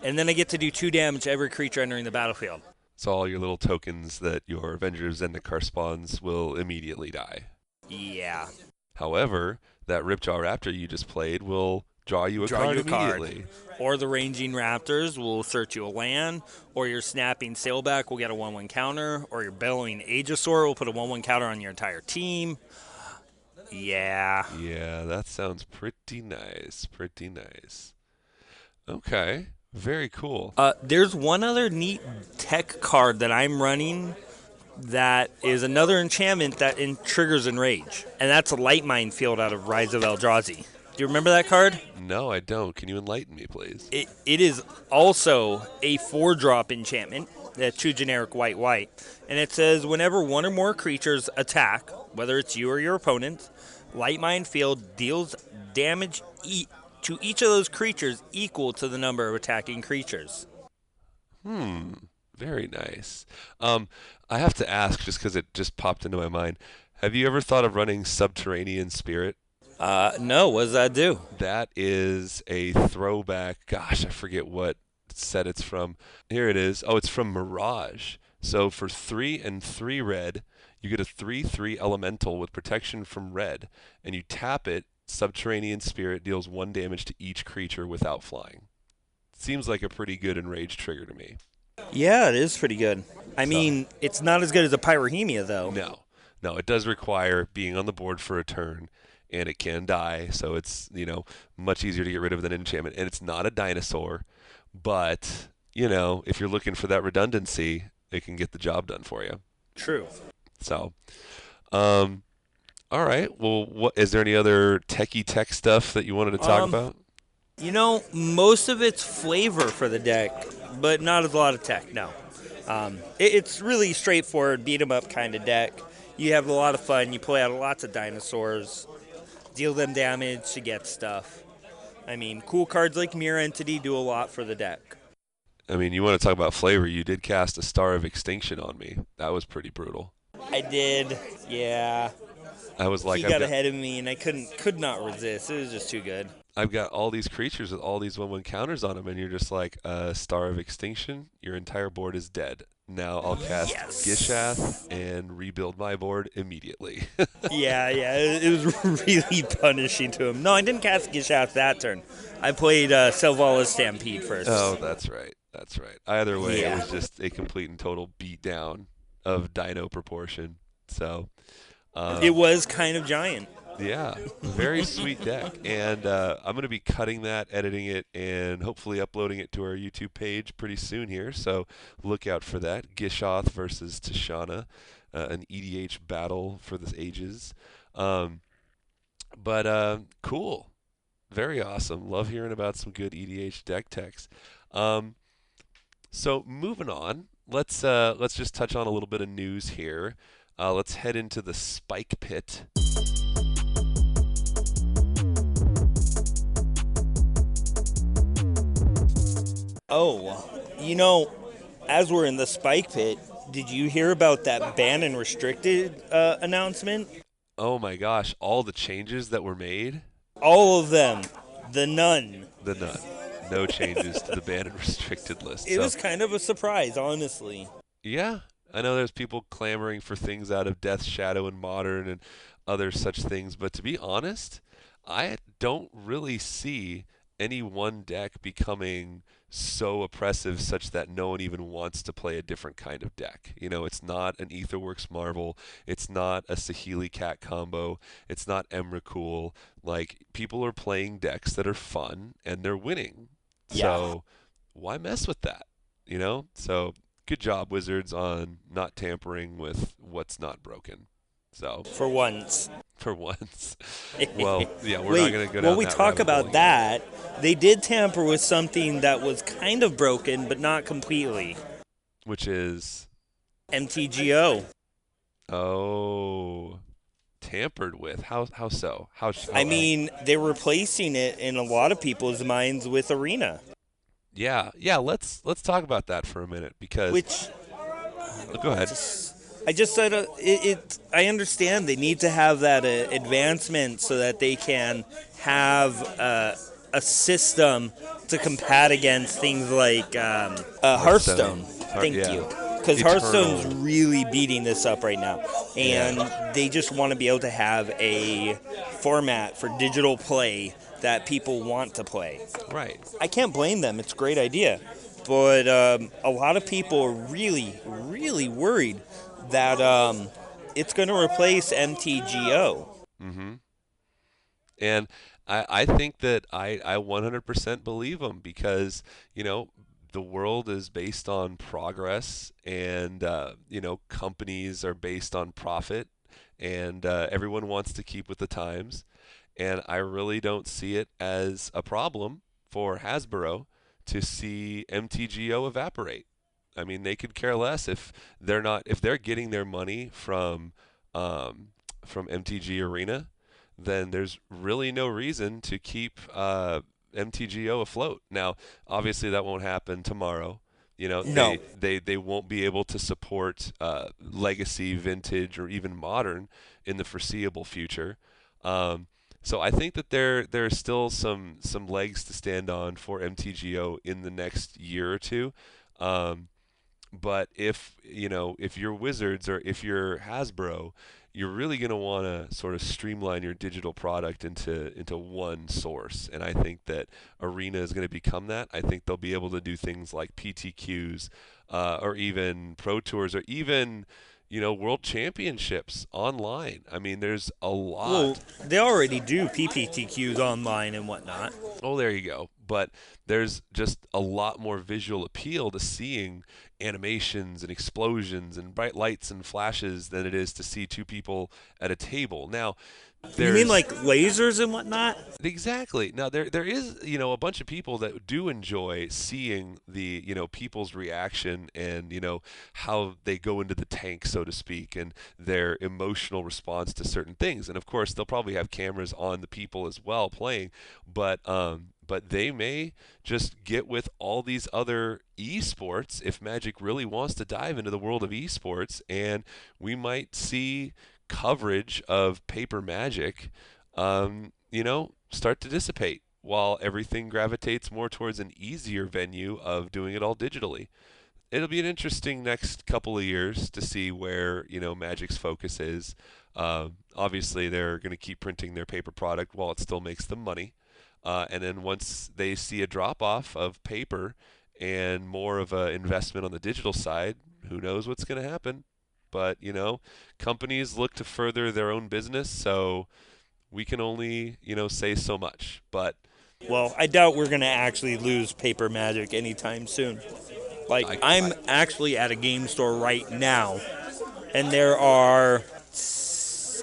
Speaker 3: And then I get to do 2 damage to every creature entering the battlefield.
Speaker 2: So all your little tokens that your Avenger Zendikar spawns will immediately die.
Speaker 3: Yeah.
Speaker 2: However, that Ripjaw Raptor you just played will draw you a card immediately.
Speaker 3: Or the Ranging Raptors will search you a land, or your Snapping Sailback will get a 1/1 counter, or your Bellowing Aegisaur will put a 1/1 counter on your entire team. Yeah.
Speaker 2: Yeah, that sounds pretty nice. Pretty nice. Okay. Very cool.
Speaker 3: There's one other neat tech card that I'm running that is another enchantment that triggers Enrage, and that's a Light Minefield out of Rise of Eldrazi. Do you remember that card?
Speaker 2: No, I don't. Can you enlighten me, please?
Speaker 3: It is also a 4-drop enchantment, that's 2 generic white, and it says whenever 1 or more creatures attack, whether it's you or your opponent, Light Minefield deals damage to each of those creatures equal to the number of attacking creatures.
Speaker 2: Very nice. I have to ask, just because it just popped into my mind, have you ever thought of running Subterranean Spirit?
Speaker 3: No, what does that do?
Speaker 2: That is a throwback. Gosh, I forget what set it's from. Here it is. Oh, it's from Mirage. So for 3 and 3 red, you get a 3/3 elemental with protection from red, and you tap it. Subterranean Spirit deals 1 damage to each creature without flying. Seems like a pretty good enrage trigger to me.
Speaker 3: Yeah, it is pretty good. I mean, it's not as good as a Pyrrhemia, though.
Speaker 2: No, it does require being on the board for a turn, and it can die, so it's, much easier to get rid of than an enchantment. And it's not a dinosaur, but, if you're looking for that redundancy, it can get the job done for you.
Speaker 3: True.
Speaker 2: So, all right. Well, what is there any other techie tech stuff that you wanted to talk about?
Speaker 3: Most of it's flavor for the deck, but not a lot of tech, no. It's really straightforward, beat 'em up kind of deck. You have a lot of fun. You play out lots of dinosaurs, deal them damage to get stuff. I mean, cool cards like Mirror Entity do a lot for the deck.
Speaker 2: I mean, you want to talk about flavor. You did cast a Star of Extinction on me. That was pretty brutal.
Speaker 3: I did, yeah.
Speaker 2: I was like,
Speaker 3: he got ahead of me, and I could not resist. It was just too good.
Speaker 2: I've got all these creatures with all these 1/1 counters on them, and you're just like, Star of Extinction, your entire board is dead. Now I'll cast Gishath and rebuild my board immediately.
Speaker 3: yeah, it was really punishing to him. No, I didn't cast Gishath that turn. I played Selvalla's Stampede first.
Speaker 2: Oh, that's right. Either way, It was just a complete and total beatdown of dino proportion. So
Speaker 3: It was kind of giant.
Speaker 2: yeah, very sweet deck. And I'm going to be cutting that, editing it, and hopefully uploading it to our YouTube page pretty soon here. So look out for that. Gishath versus Tishana, an EDH battle for the ages. But cool. Very awesome. Love hearing about some good EDH deck techs. So moving on, let's just touch on a little bit of news here. Let's head into the Spike Pit.
Speaker 3: Oh, as we're in the Spike Pit, did you hear about that ban and restricted announcement?
Speaker 2: Oh my gosh, all the changes that were made?
Speaker 3: All of them. The none.
Speaker 2: The none. No changes to the banned and restricted list.
Speaker 3: It was kind of a surprise, honestly.
Speaker 2: Yeah, I know there's people clamoring for things out of Death Shadow and Modern and other such things, but to be honest, I don't really see any one deck becoming so oppressive such that no one even wants to play a different kind of deck. It's not an Aetherworks Marvel, it's not a Saheeli Cat combo, it's not Emrakul. Like, people are playing decks that are fun and they're winning.
Speaker 3: Yeah.
Speaker 2: So why mess with that? So good job, Wizards, on not tampering with what's not broken. So
Speaker 3: for once.
Speaker 2: Well, yeah, we're not going to go down
Speaker 3: When we
Speaker 2: that
Speaker 3: talk
Speaker 2: rabbit
Speaker 3: about
Speaker 2: hole.
Speaker 3: that, they did tamper with something that was kind of broken, but not completely.
Speaker 2: Which is
Speaker 3: MTGO.
Speaker 2: Oh, tampered with. How so?
Speaker 3: I mean, they're replacing it in a lot of people's minds with Arena.
Speaker 2: Yeah. Let's talk about that for a minute because. Go ahead.
Speaker 3: I just said I understand they need to have that advancement so that they can have a system to combat against things like Hearthstone. Thank you. Because Hearthstone's really beating this up right now. And they just want to be able to have a format for digital play that people want to play.
Speaker 2: Right.
Speaker 3: I can't blame them. It's a great idea. But a lot of people are really, really worried that it's going to replace MTGO.
Speaker 2: Mm-hmm. And I think that I 100% believe them because, the world is based on progress and, companies are based on profit and everyone wants to keep with the times. And I really don't see it as a problem for Hasbro to see MTGO evaporate. I mean, they could care less if they're getting their money from MTG Arena, then there's really no reason to keep MTGO afloat. Now, obviously, that won't happen tomorrow.
Speaker 3: No.
Speaker 2: They won't be able to support Legacy, Vintage, or even Modern in the foreseeable future. So I think that there's still some legs to stand on for MTGO in the next year or two. But if you're Wizards or if you're Hasbro, you're really going to want to sort of streamline your digital product into one source. And I think that Arena is going to become that. I think they'll be able to do things like PTQs or even Pro Tours or even World Championships online. I mean, there's a lot.
Speaker 3: Well, they already do PPTQs online and whatnot.
Speaker 2: Oh, there you go. But there's just a lot more visual appeal to seeing animations and explosions and bright lights and flashes than it is to see two people at a table. Now,
Speaker 3: you mean like lasers and whatnot?
Speaker 2: Exactly. Now there is a bunch of people that do enjoy seeing the people's reaction and how they go into the tank, so to speak, and their emotional response to certain things. And of course they'll probably have cameras on the people as well playing, but they may just get with all these other esports if Magic really wants to dive into the world of esports, and we might see coverage of paper Magic start to dissipate while everything gravitates more towards an easier venue of doing it all digitally. It'll be an interesting next couple of years to see where Magic's focus is. Obviously they're going to keep printing their paper product while it still makes them money, and then once they see a drop off of paper and more of an investment on the digital side, who knows what's going to happen. But, companies look to further their own business, so we can only, say so much. But
Speaker 3: Well, I doubt we're going to actually lose paper Magic anytime soon. I'm actually at a game store right now, and there are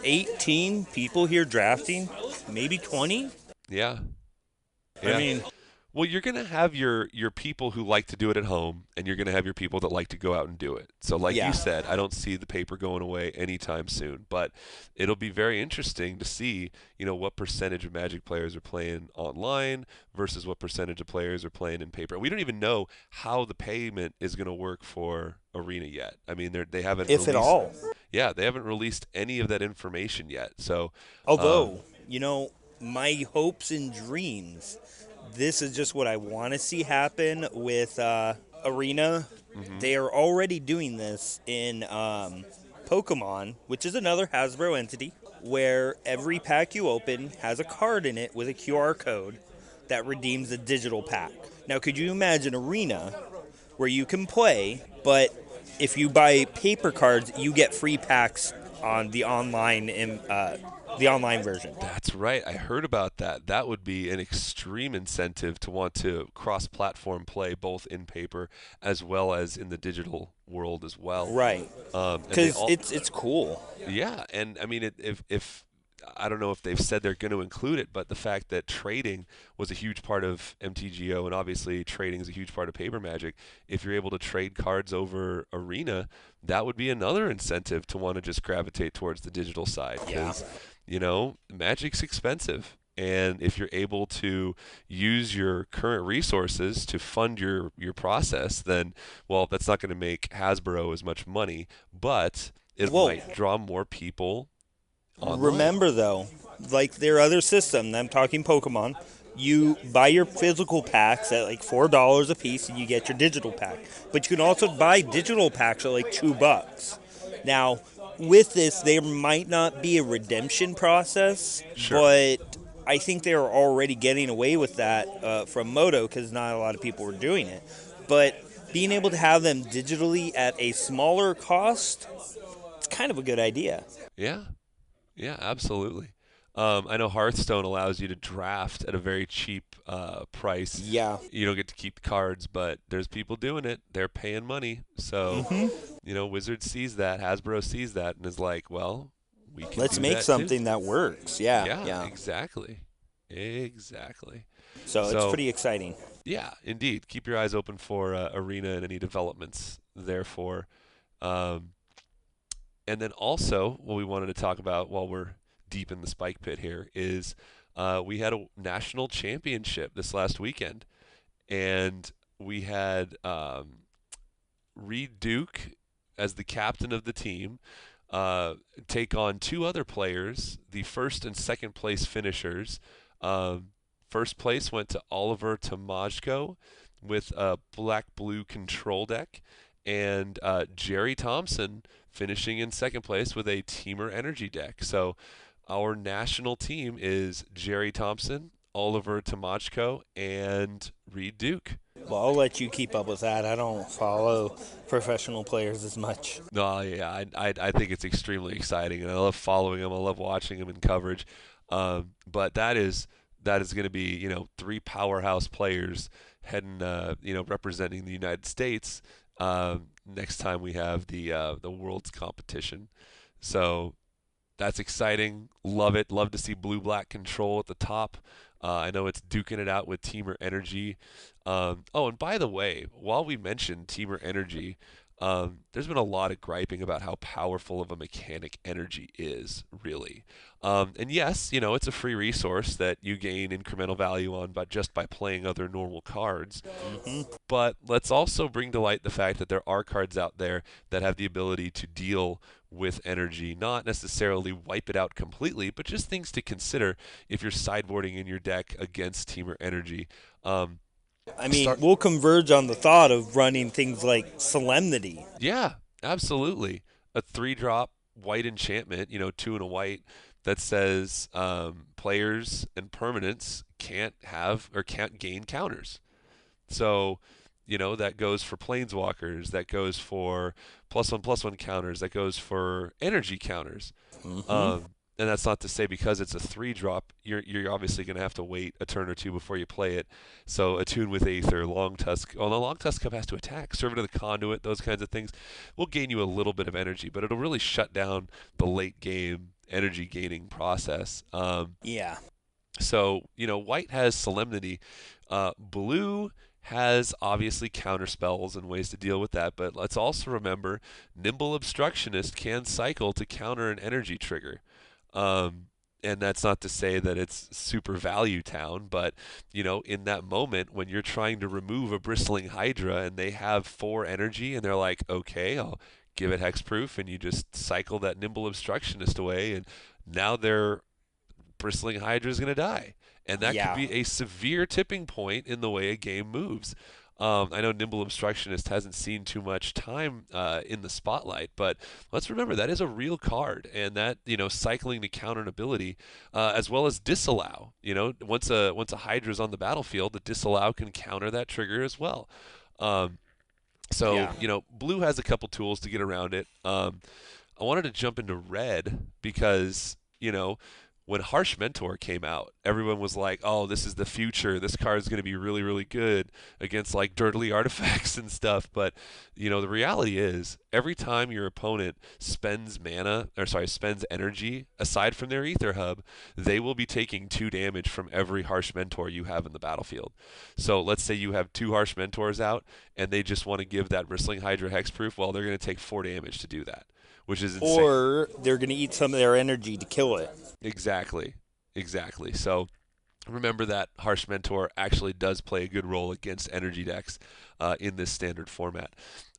Speaker 3: 18 people here drafting, maybe 20.
Speaker 2: yeah.
Speaker 3: I
Speaker 2: Yeah.
Speaker 3: mean,
Speaker 2: Well, you're going to have your people who like to do it at home, and you're going to have your people that like to go out and do it. So like
Speaker 3: Yeah.
Speaker 2: you said, I don't see the paper going away anytime soon, but it'll be very interesting to see, what percentage of Magic players are playing online versus what percentage of players are playing in paper. We don't even know how the payment is going to work for Arena yet. I mean, they haven't
Speaker 3: if at
Speaker 2: released
Speaker 3: all.
Speaker 2: Yeah, they haven't released any of that information yet. So,
Speaker 3: Although, my hopes and dreams, this is just what I want to see happen with Arena. They are already doing this in Pokemon, which is another Hasbro entity, where every pack you open has a card in it with a QR code that redeems a digital pack. Now, could you imagine Arena where you can play, but if you buy paper cards, you get free packs on the online version.
Speaker 2: that's right. I heard about that. That would be an extreme incentive to want to cross-platform play both in paper as well as in the digital world as well.
Speaker 3: Right.
Speaker 2: And
Speaker 3: Because it's cool.
Speaker 2: yeah, and I mean, if I don't know if they've said they're going to include it, but the fact that trading was a huge part of MTGO, and obviously trading is a huge part of Paper Magic. If you're able to trade cards over Arena, that would be another incentive to want to just gravitate towards the digital side.
Speaker 3: Yeah.
Speaker 2: Because, Magic's expensive. And if you're able to use your current resources to fund your process, then, well, that's not going to make Hasbro as much money, but it might draw more people online.
Speaker 3: Remember, though, like their other system, I'm talking Pokemon, you buy your physical packs at like $4 a piece and you get your digital pack. But you can also buy digital packs at like $2. Now, with this, there might not be a redemption process,
Speaker 2: Sure.
Speaker 3: but I think they are already getting away with that from Moto because not a lot of people were doing it. But being able to have them digitally at a smaller cost, it's kind of a good idea.
Speaker 2: Yeah. Yeah, absolutely. I know Hearthstone allows you to draft at a very cheap price.
Speaker 3: Yeah.
Speaker 2: You don't get to keep the cards, but there's people doing it. They're paying money. So, Wizard sees that, Hasbro sees that, and is like, well, we can
Speaker 3: Let's
Speaker 2: do
Speaker 3: make
Speaker 2: that
Speaker 3: something
Speaker 2: too.
Speaker 3: that works. Yeah.
Speaker 2: Yeah, exactly. Exactly.
Speaker 3: So it's pretty exciting.
Speaker 2: Yeah, indeed. Keep your eyes open for Arena and any developments therefore. And then also, what we wanted to talk about while we're deep in the spike pit here is we had a national championship this last weekend, and we had Reed Duke as the captain of the team take on two other players, the first and second place finishers. First place went to Oliver Tomajko with a black-blue control deck, and Jerry Thompson finishing in second place with a Teamer Energy deck. So our national team is Jerry Thompson, Oliver Tomajko, and Reed Duke.
Speaker 3: Well, I'll let you keep up with that. I don't follow professional players as much.
Speaker 2: No, yeah, I think it's extremely exciting, and I love following them. I love watching them in coverage. But that is going to be three powerhouse players heading representing the United States next time we have the World's competition. So that's exciting. Love it. Love to see blue-black control at the top. I know it's duking it out with Teamer Energy. And by the way, while we mentioned Teamer Energy, there's been a lot of griping about how powerful of a mechanic Energy is, really. And yes, it's a free resource that you gain incremental value on just by playing other normal cards. But let's also bring to light the fact that there are cards out there that have the ability to deal with Energy, not necessarily wipe it out completely, but just things to consider if you're sideboarding in your deck against Teamer Energy.
Speaker 3: We'll converge on the thought of running things like Solemnity.
Speaker 2: Yeah, absolutely. A 3-drop white enchantment, 2 and a white, that says players and permanents can't have or can't gain counters. So That goes for planeswalkers, that goes for +1/+1 counters, that goes for energy counters. And that's not to say because it's a 3-drop, you're obviously going to have to wait a turn or two before you play it. So Attune with Aether, Long Tusk. Oh, the Long Tusk has to attack. Servant of the Conduit, those kinds of things will gain you a little bit of energy, but it'll really shut down the late game energy gaining process.
Speaker 3: Yeah.
Speaker 2: So, white has Solemnity. Blue has obviously counter spells and ways to deal with that, but let's also remember Nimble Obstructionist can cycle to counter an energy trigger. And that's not to say that it's super value town, but in that moment when you're trying to remove a Bristling Hydra and they have 4 energy and they're like, okay, I'll give it hexproof, and you just cycle that Nimble Obstructionist away, and now their Bristling Hydra is going to die. And that could be a severe tipping point in the way a game moves. I know Nimble Obstructionist hasn't seen too much time in the spotlight, but let's remember that is a real card, and that cycling to counter an ability, as well as disallow. Once a Hydra is on the battlefield, the disallow can counter that trigger as well. Blue has a couple tools to get around it. I wanted to jump into red because when Harsh Mentor came out, everyone was like, oh, this is the future. This card is going to be really, really good against like dirtly artifacts and stuff. But, the reality is every time your opponent spends energy, aside from their Ether Hub, they will be taking 2 damage from every Harsh Mentor you have in the battlefield. So let's say you have 2 Harsh Mentors out and they just want to give that Bristling Hydra hexproof. Well, they're going to take 4 damage to do that, which is insane.
Speaker 3: Or they're going to eat some of their energy to kill it.
Speaker 2: Exactly. So remember that Harsh Mentor actually does play a good role against energy decks in this standard format.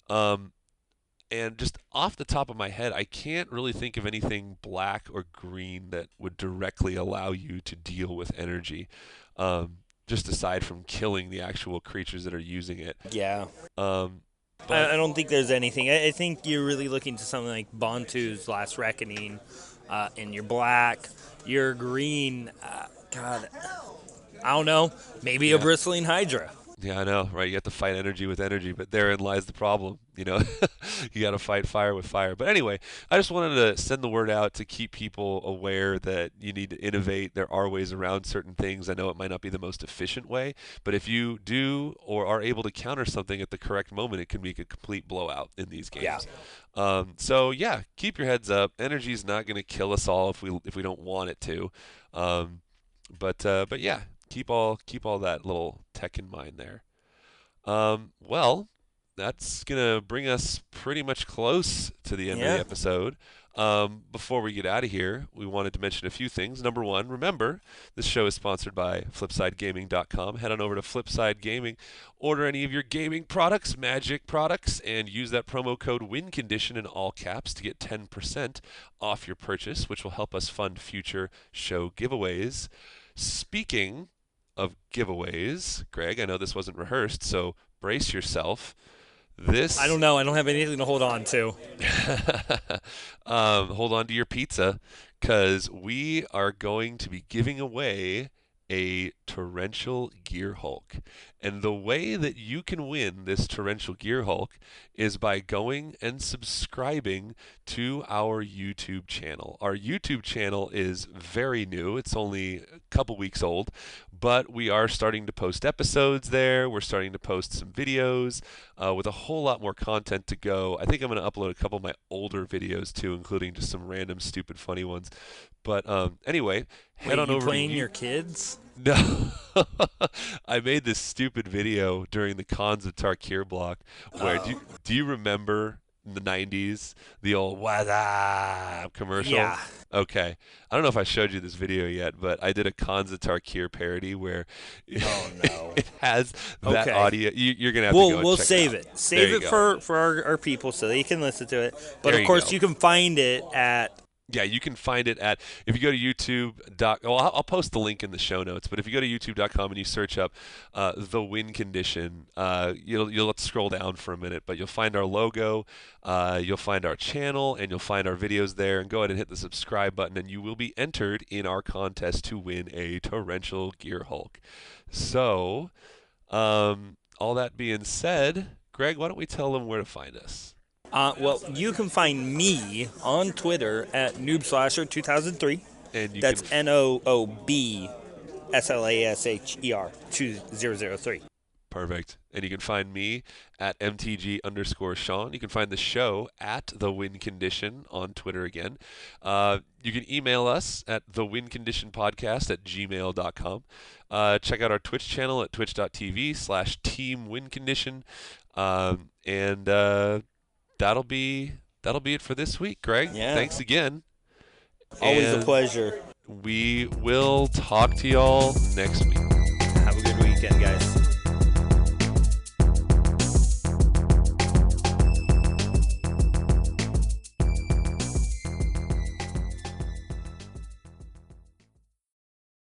Speaker 2: And just off the top of my head, I can't really think of anything black or green that would directly allow you to deal with energy, just aside from killing the actual creatures that are using it.
Speaker 3: Yeah. I don't think there's anything. I think you're really looking to something like Bontu's Last Reckoning, and your black, your green. God, I don't know. Maybe a Bristling Hydra.
Speaker 2: Yeah, I know, right? You have to fight energy with energy, but therein lies the problem. You got to fight fire with fire. But anyway, I just wanted to send the word out to keep people aware that you need to innovate. There are ways around certain things. I know it might not be the most efficient way, but if you do or are able to counter something at the correct moment, it can make a complete blowout in these games. Yeah. Keep your heads up. Energy is not going to kill us all if we don't want it to. But yeah. Keep all that little tech in mind there. Well, that's going to bring us pretty much close to the end of the episode. Before we get out of here, we wanted to mention a few things. Number one, remember, this show is sponsored by FlipsideGaming.com. Head on over to Flipside Gaming, order any of your gaming products, Magic products, and use that promo code WINCONDITION in all caps to get 10% off your purchase, which will help us fund future show giveaways. Speaking of giveaways, Greg, I know this wasn't rehearsed, so brace yourself.
Speaker 3: I don't know. I don't have anything to hold on to.
Speaker 2: Hold on to your pizza, because we are going to be giving away a Torrential Gear Hulk. And the way that you can win this Torrential Gear Hulk is by going and subscribing to our YouTube channel. Our YouTube channel is very new. It's only a couple weeks old, but we are starting to post episodes there. We're starting to post some videos with a whole lot more content to go. I think I'm going to upload a couple of my older videos too, including just some random stupid funny ones. But anyway, head on over to
Speaker 3: playing your kids?
Speaker 2: No. I made this stupid video during the Cons of Tarkir block where do you remember in the 90s the old "What up" commercial?
Speaker 3: Yeah.
Speaker 2: Okay. I don't know if I showed you this video yet, but I did a Cons of Tarkir parody where it has that audio. You're going to have to go and
Speaker 3: we'll
Speaker 2: check
Speaker 3: save
Speaker 2: it.
Speaker 3: Save it for our people so they can listen to it. But of course, you can find it at...
Speaker 2: Yeah, you can find it at, if you go to YouTube. I'll post the link in the show notes, but if you go to youtube.com and you search up The Win Condition, you'll scroll down for a minute, but you'll find our logo, you'll find our channel, and you'll find our videos there, and go ahead and hit the subscribe button, and you will be entered in our contest to win a Torrential Gear Hulk. So, all that being said, Greg, why don't we tell them where to find us?
Speaker 3: Well, you can find me on Twitter at NoobSlasher2003.
Speaker 2: And you
Speaker 3: That's
Speaker 2: can
Speaker 3: NOOBSLASHER 2003.
Speaker 2: Perfect. And you can find me at MTG_Sean. You can find the show at The Win Condition on Twitter again. You can email us at thewinconditionpodcast@gmail.com. Check out our Twitch channel at twitch.tv/teamwincondition. And that'll be it for this week, Greg.
Speaker 3: Yeah.
Speaker 2: Thanks again.
Speaker 3: Always a pleasure.
Speaker 2: We will talk to y'all next week.
Speaker 3: Have a good weekend, guys.